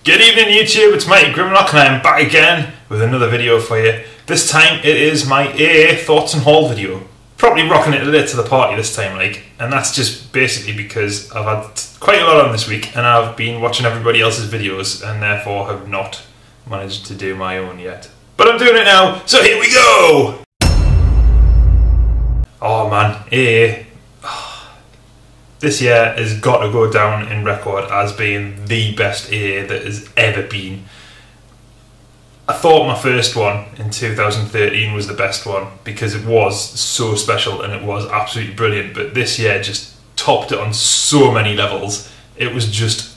Good evening YouTube, it's Mighty Grimlock and I am back again with another video for you. This time it is my AA thoughts and haul video. Probably rocking it a bit to the party this time, and that's just basically because I've had quite a lot on this week and I've been watching everybody else's videos and therefore have not managed to do my own yet. But I'm doing it now, so here we go! Oh man, AA. This year has got to go down in record as being the best AA that has ever been. I thought my first one in 2013 was the best one because it was so special and it was absolutely brilliant, but this year just topped it on so many levels. It was just,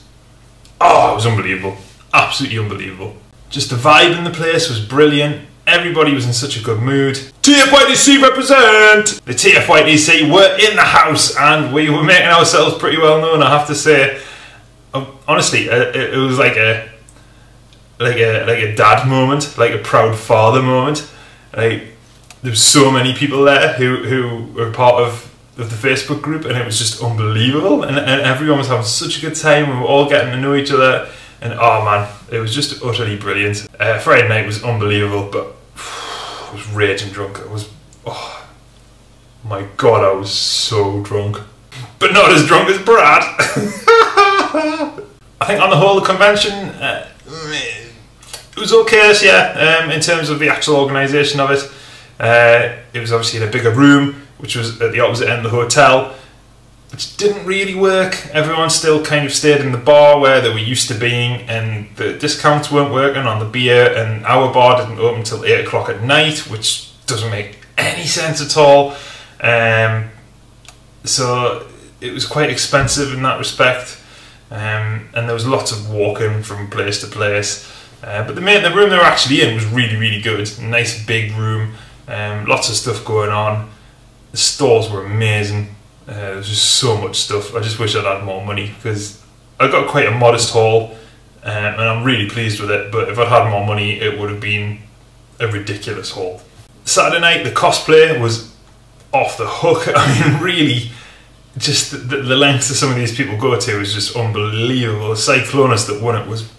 it was unbelievable. Absolutely unbelievable. Just the vibe in the place was brilliant. Everybody was in such a good mood. TFYDC represent! The TFYDC were in the house and we were making ourselves pretty well known, I have to say. Honestly, it was like a dad moment, like a proud father moment. There was so many people there who were part of the Facebook group and it was just unbelievable. And everyone was having such a good time. We were all getting to know each other. And oh man, it was just utterly brilliant. Friday night was unbelievable, but I was raging drunk. Oh my god, I was so drunk. But not as drunk as Brad. I think on the whole, the convention, it was okay this year in terms of the actual organisation of it. It was obviously in a bigger room, which was at the opposite end of the hotel, which didn't really work. Everyone still kind of stayed in the bar where they were used to being, and the discounts weren't working on the beer, and our bar didn't open until 8 o'clock at night, which doesn't make any sense at all. So it was quite expensive in that respect, and there was lots of walking from place to place. But the room they were actually in was really, really good. Nice big room, lots of stuff going on. The stores were amazing. There was just so much stuff. I just wish I'd had more money because I got quite a modest haul and I'm really pleased with it, but if I'd had more money it would have been a ridiculous haul. Saturday night the cosplay was off the hook. I mean really, just the lengths that some of these people go to is just unbelievable. The Cyclonus that won it was,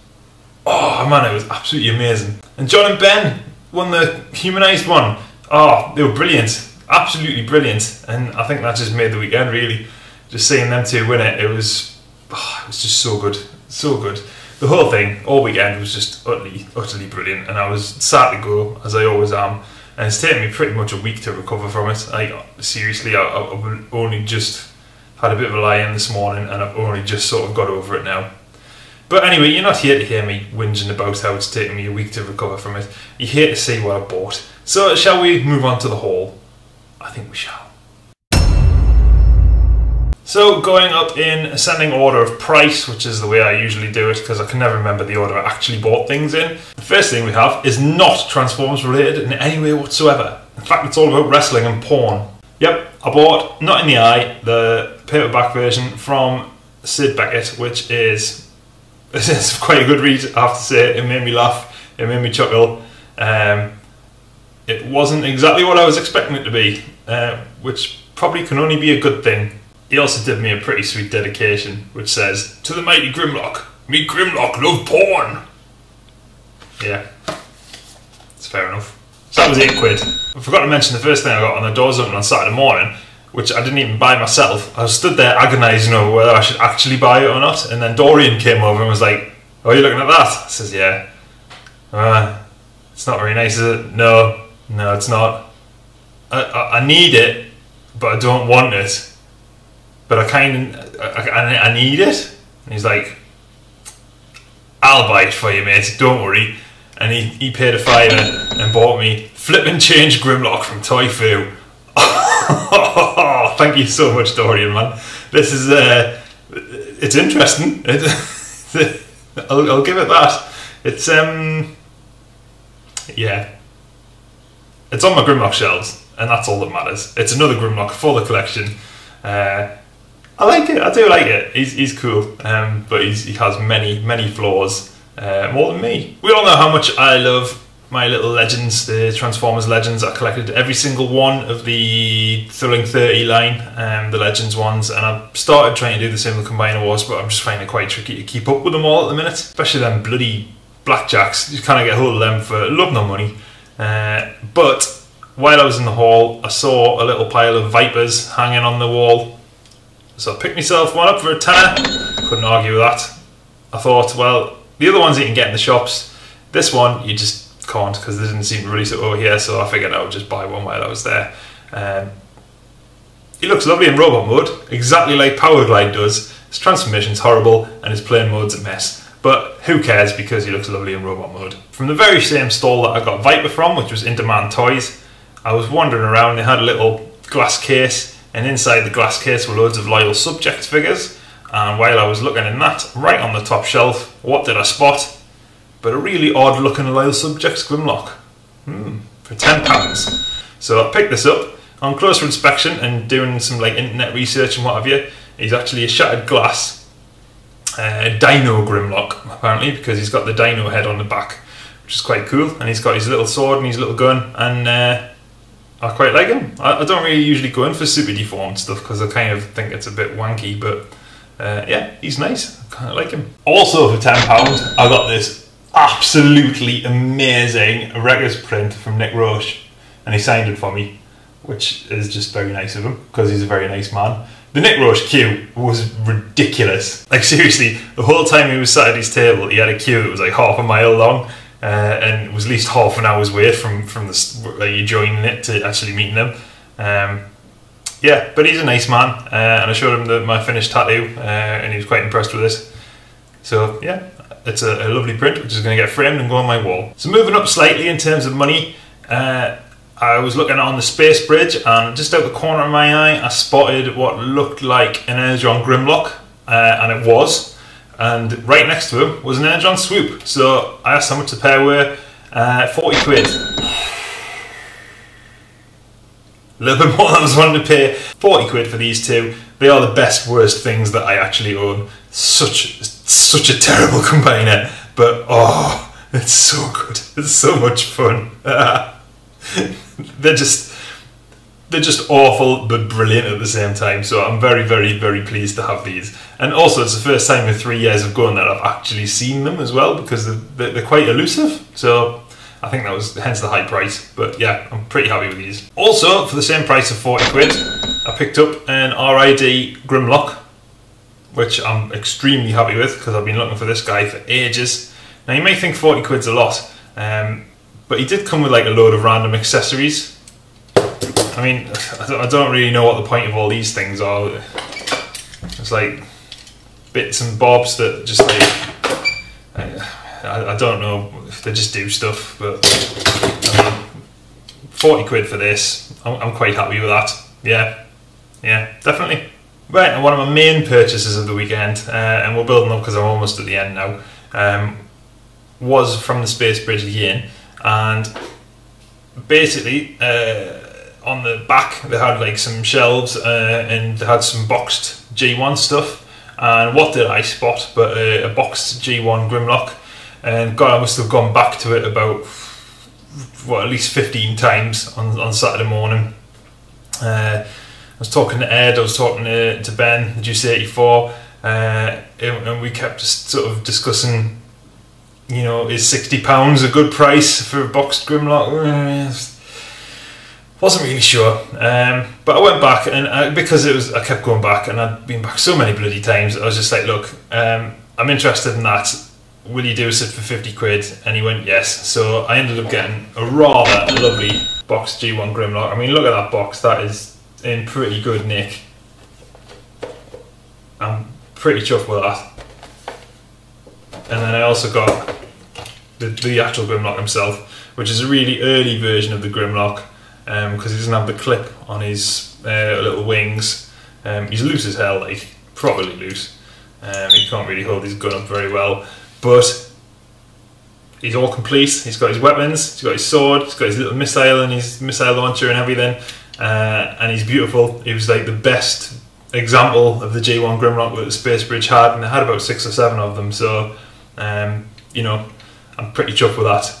oh man, it was absolutely amazing. And John and Ben won the humanised one. Oh, they were brilliant. Absolutely brilliant, and I think that just made the weekend really. Just seeing them two win it, it was just so good, so good. The whole thing, all weekend, was just utterly brilliant, and I was sad to go, as I always am, and it's taken me pretty much a week to recover from it. Seriously, I've only just had a bit of a lie-in this morning, and I've only just sort of got over it now. But anyway, you're not here to hear me whinging about how it's taken me a week to recover from it. You're here to see what I bought. So shall we move on to the haul? I think we shall. So going up in ascending order of price, which is the way I usually do it because I can never remember the order I actually bought things in. The first thing we have is not Transformers related in any way whatsoever. In fact, it's all about wrestling and porn. Yep, I bought Not in the Eye, the paperback version from Sid Beckett, which is quite a good read, I have to say. It made me laugh, it made me chuckle. It wasn't exactly what I was expecting it to be, which probably can only be a good thing. He also did me a pretty sweet dedication, which says, "To the mighty Grimlock, me Grimlock love porn." Yeah, it's fair enough. So that was £8. I forgot to mention the first thing I got on the doors open on Saturday morning, which I didn't even buy myself. I was stood there agonising over whether I should actually buy it or not, and then Dorian came over and was like, "Oh, you looking at that?" I says, "Yeah." It's not very nice, is it? No, it's not. I need it, but I don't want it. But I need it. And he's like, "I'll buy it for you, mate, don't worry." And he paid a £5 and bought me Flip and Change Grimlock from Toy Foo. Thank you so much, Dorian, man. This is, it's interesting. I'll give it that. It's, yeah. It's on my Grimlock shelves, and that's all that matters. It's another Grimlock for the collection. I like it, I do like it. He's cool, but he has many flaws, more than me. We all know how much I love my little legends, the Transformers legends. I collected every single one of the Thrilling 30 line, the legends ones, and I've started trying to do the same with Combiner Wars, but I'm just finding it quite tricky to keep up with them all at the minute, especially them bloody blackjacks. You can't get hold of them for love nor money. But while I was in the hall, I saw a little pile of Vipers hanging on the wall, so I picked myself one up for a tenner. Couldn't argue with that. I thought, well, the other ones you can get in the shops, this one you just can't because they didn't seem to release it over here, so I figured I would just buy one while I was there. It looks lovely in robot mode, exactly like Powerglide does. His transformation's horrible and his plane mode's a mess, but who cares because he looks lovely in robot mode. From the very same stall that I got Viper from, which was In Demand Toys, I was wandering around. They had a little glass case, and inside the glass case were loads of Loyal Subjects figures, and while I was looking in that, right on the top shelf, what did I spot? But a really odd looking Loyal Subjects Grimlock for £10. So I picked this up. On closer inspection and doing some like internet research and what have you, he's actually a shattered glass Dino Grimlock, apparently, because he's got the Dino head on the back, which is quite cool, and he's got his little sword and his little gun, and I quite like him. I don't really usually go in for super deformed stuff because I kind of think it's a bit wanky, but yeah, he's nice. I kind of like him. Also for £10 I got this absolutely amazing Wreckers print from Nick Roche, and he signed it for me, which is just very nice of him because he's a very nice man. The Nick Roche queue was ridiculous. Like seriously, the whole time he was sat at his table, he had a queue that was like half a mile long, and it was at least half an hour's wait from you joining it to actually meeting him. Yeah, but he's a nice man, and I showed him my finished tattoo, and he was quite impressed with it. So yeah, it's a lovely print which is going to get framed and go on my wall. So moving up slightly in terms of money, I was looking on the Space Bridge, and just out the corner of my eye I spotted what looked like an Energon Grimlock, and it was, and right next to him was an Energon Swoop. So I asked how much the pair were. 40 quid. A little bit more than I was wanting to pay. 40 quid for these two. They are the best worst things that I actually own. Such a terrible combiner, but oh, it's so good. It's so much fun. They're just awful but brilliant at the same time, so I'm very, very, very pleased to have these. And also it's the first time in 3 years of going that I've actually seen them as well, because they're quite elusive, so I think that was hence the high price. But yeah, I'm pretty happy with these. Also, for the same price of 40 quid, I picked up an RID Grimlock, which I'm extremely happy with because I've been looking for this guy for ages. Now you may think 40 quid's a lot, but he did come with like a load of random accessories. I mean, I don't really know what the point of all these things are. It's like bits and bobs that just like, I don't know if they just do stuff, but I mean, 40 quid for this, I'm quite happy with that. Yeah, definitely. Right, and one of my main purchases of the weekend, and we're building up because I'm almost at the end now, was from the Space Bridge again. And basically on the back they had like some shelves, and they had some boxed G1 stuff, and what did I spot but a boxed G1 Grimlock. And God, I must have gone back to it about at least 15 times on Saturday morning. I was talking to Ed, I was talking to Ben, the Juice 84, and we kept just sort of discussing, you know, is £60 a good price for a boxed Grimlock? Wasn't really sure, but I went back, and because I kept going back, and I'd been back so many bloody times, I was just like, look, I'm interested in that, will you do a sit for 50 quid? And he went yes, so I ended up getting a rather lovely boxed G1 Grimlock. I mean, look at that box, that is in pretty good nick. I'm pretty chuffed with that. And then I also got the actual Grimlock himself, which is a really early version of the Grimlock, because he doesn't have the clip on his little wings. He's loose as hell, like properly loose. He can't really hold his gun up very well, but he's all complete. He's got his weapons, he's got his sword, he's got his little missile and his missile launcher and everything, and he's beautiful. He was like the best example of the G1 Grimlock that the Space Bridge had, and they had about 6 or 7 of them, so you know, I'm pretty chuffed with that.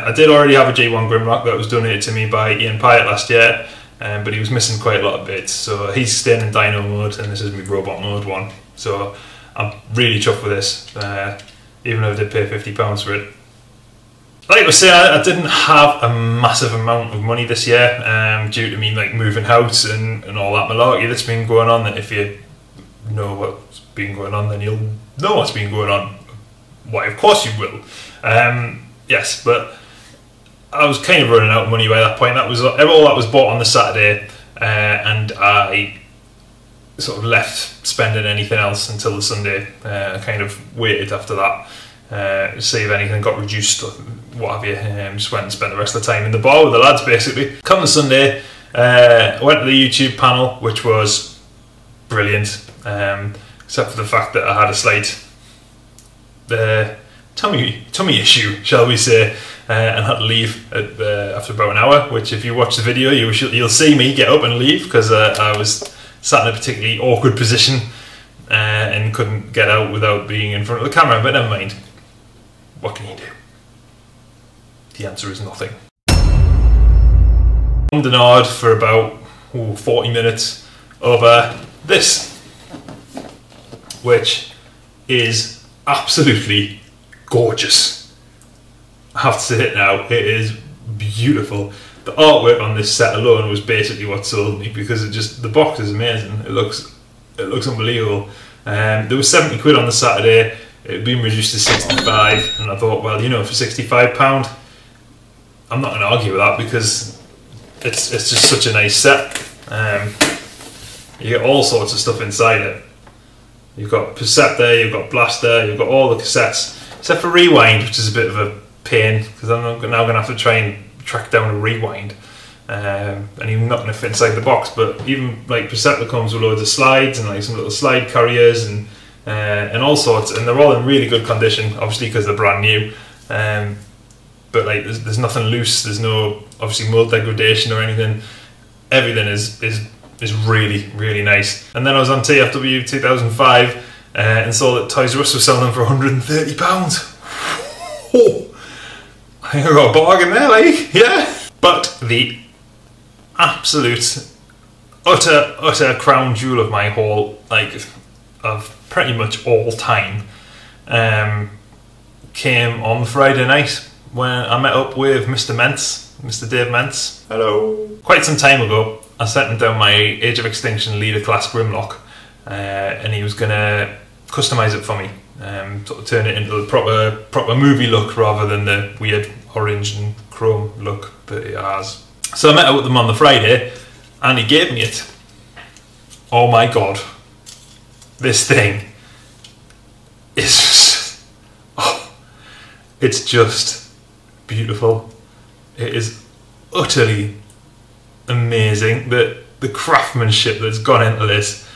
I did already have a G1 Grimlock that was donated to me by Ian Pyatt last year, but he was missing quite a lot of bits, so he's staying in Dino mode, and this is my robot mode one. So I'm really chuffed with this, even though I did pay £50 for it. Like I was saying, I didn't have a massive amount of money this year, due to me like moving house and all that malarkey that's been going on. That if you know what's been going on, then you'll know what's been going on. Why, of course you will. Yes, but I was kind of running out of money by that point. That was all that was bought on the Saturday, and I sort of left spending anything else until the Sunday. I kind of waited after that. See if anything got reduced or what have you. Just went and spent the rest of the time in the bar with the lads basically. Come the Sunday, I went to the YouTube panel, which was brilliant, except for the fact that I had a slight tummy issue, shall we say, and had to leave after about an hour, which if you watch the video you'll see me get up and leave, because I was sat in a particularly awkward position and couldn't get out without being in front of the camera, but never mind. What can you do? The answer is nothing. I'm denied for about 40 minutes over this, which is absolutely gorgeous. I have to say it now, it is beautiful. The artwork on this set alone was basically what sold me, because the box is amazing. It looks unbelievable. There was 70 quid on the Saturday. It had been reduced to 65, and I thought, well, you know, for £65, I'm not going to argue with that, because it's just such a nice set. You get all sorts of stuff inside it. You've got Perceptor, you've got Blaster, you've got all the cassettes, except for Rewind, which is a bit of a pain, because I'm now going to have to try and track down a Rewind, and even not going to fit inside the box. But even like Perceptor comes with loads of slides and like some little slide carriers and all sorts, and they're all in really good condition, obviously because they're brand new. But like there's nothing loose, there's no obviously mold degradation or anything. Everything is really, really nice. And then I was on TFW 2005 and saw that Toys R Us was selling them for £130. Oh, I think I got a bargain there, like, yeah. But the absolute, utter crown jewel of my haul, like of pretty much all time, came on Friday night when I met up with Mr. Dave Mentz. Hello. Quite some time ago, I sent him down my Age of Extinction Leader Class Grimlock, and he was going to customise it for me, sort of turn it into a proper movie look rather than the weird orange and chrome look that it has. So I met up with him on the Friday, and he gave me it. Oh my god, this thing is just, it's just beautiful. It is utterly amazing. The craftsmanship that's gone into this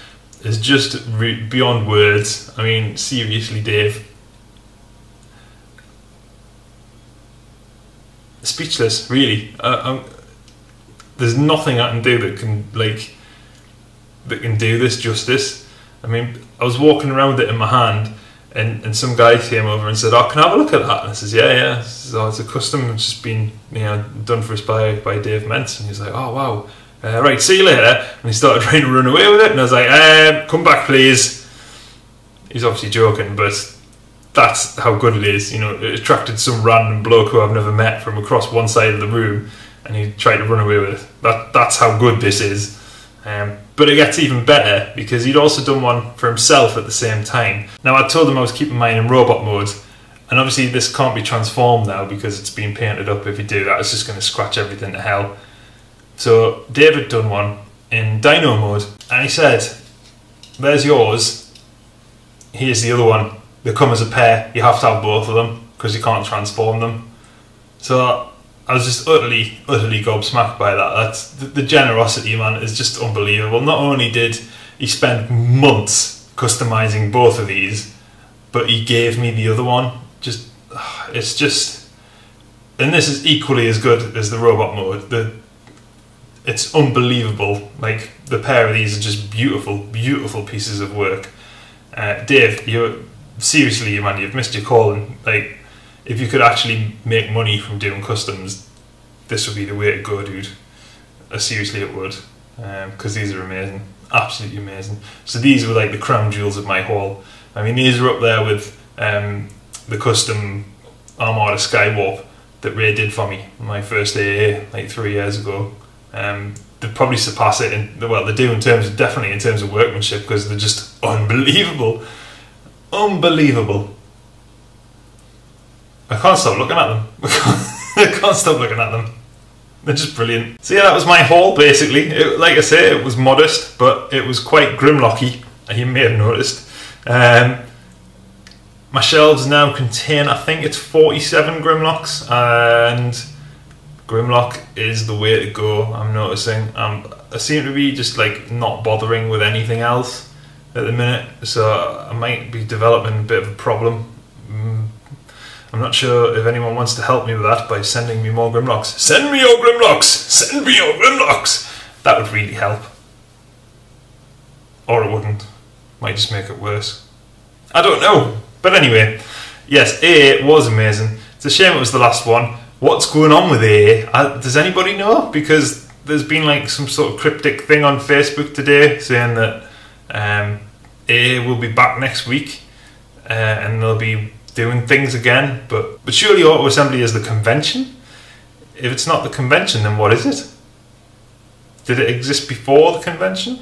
is just beyond words. I mean, seriously, Dave, speechless, really. There's nothing I can do that can do this justice. I mean, I was walking around with it in my hand, and some guy came over and said, "Oh, can I have a look at that?" And I says, "Yeah." So it's a custom. It's just been, done for us by Dave Mentz. And he's like, "Oh wow, right, see you later." And he started trying to run away with it, and I was like, "Come back, please." He's obviously joking, but that's how good it is. It attracted some random bloke who I've never met from across one side of the room, and he tried to run away with it. That's how good this is. But it gets even better, because he'd also done one for himself at the same time. Now, I told him I was keeping mine in robot mode, and obviously this can't be transformed now because it's been painted up. If you do that, it's just going to scratch everything to hell. So David done one in Dino mode, and he said, "There's yours, here's the other one. They come as a pair, you have to have both of them because you can't transform them." So I was just utterly gobsmacked by that. That's the generosity, man, is just unbelievable. Not only did he spend months customizing both of these, but he gave me the other one. It's just, and this is equally as good as the robot mode. It's unbelievable. Like, the pair of these are just beautiful pieces of work. Dave, seriously, man, you've missed your calling. Like, if you could actually make money from doing customs, this would be the way to go, dude. Seriously, it would, because these are amazing, absolutely amazing. So these were like the crown jewels of my haul. I mean, these are up there with the custom Armada Skywarp that Ray did for me on my first AA like 3 years ago. They'd probably surpass it well, they do definitely in terms of workmanship, because they're just unbelievable. Unbelievable. I can't stop looking at them. I can't stop looking at them. They're just brilliant. So yeah, that was my haul basically. Like I say, it was modest, but it was quite Grimlocky, you may have noticed. My shelves now contain, I think it's 47 Grimlocks, and Grimlock is the way to go, I'm noticing. I seem to be just like not bothering with anything else at the minute, so I might be developing a bit of a problem. I'm not sure if anyone wants to help me with that by sending me more Grimlocks. Send me your Grimlocks! Send me your Grimlocks! That would really help. Or it wouldn't. Might just make it worse. I don't know. But anyway, yes, AA was amazing. It's a shame it was the last one. What's going on with AA? Does anybody know? Because there's been like some sort of cryptic thing on Facebook today saying that AA will be back next week and they'll be doing things again. But surely Auto Assembly is the convention? If it's not the convention, then what is it? Did it exist before the convention?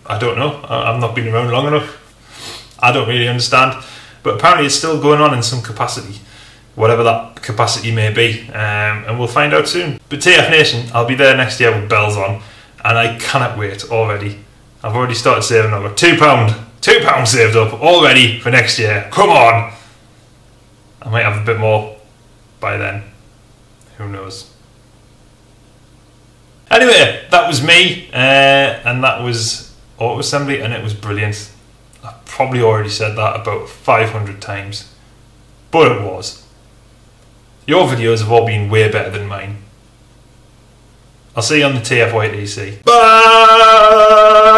I don't know. I've not been around long enough. I don't really understand. But apparently it's still going on in some capacity, whatever that capacity may be, and we'll find out soon. But TF Nation, I'll be there next year with bells on, and I cannot wait already. I've already started saving over £2 saved up already for next year. Come on! I might have a bit more by then. Who knows? Anyway, that was me, and that was Auto Assembly, and it was brilliant. I've probably already said that about 500 times, but it was. Your videos have all been way better than mine. I'll see you on the TFYTC. Bye!